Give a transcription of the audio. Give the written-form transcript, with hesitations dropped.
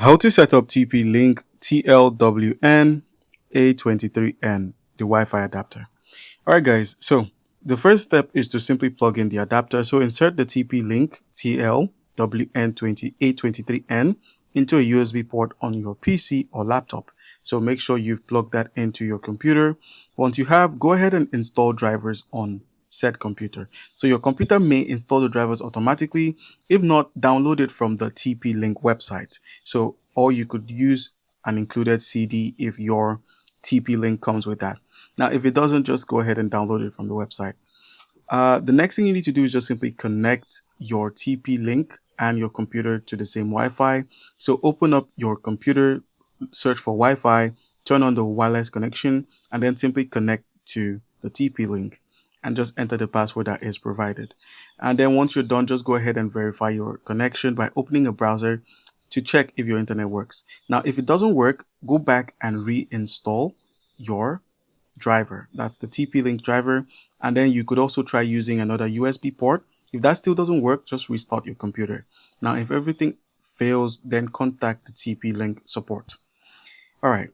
How to set up TP-Link TL-WN823N, the Wi-Fi adapter. Alright guys, so the first step is to simply plug in the adapter. So insert the TP-Link TL-WN823N into a USB port on your PC or laptop. So make sure you've plugged that into your computer. Once you have, go ahead and install drivers on said computer. So your computer may install the drivers automatically. If not, download it from the TP-Link website. So, or you could use an included CD if your TP-Link comes with that. Now, if it doesn't, just go ahead and download it from the website. The next thing you need to do is just simply connect your TP-Link and your computer to the same Wi-Fi. So open up your computer, search for Wi-Fi, turn on the wireless connection, and then simply connect to the TP-Link and just enter the password that is provided. And then once you're done, just go ahead and verify your connection by opening a browser to check if your internet works. Now, if it doesn't work, go back and reinstall your driver. That's the TP-Link driver. And then you could also try using another USB port. If that still doesn't work, just restart your computer. Now, if everything fails, then contact the TP-Link support. All right.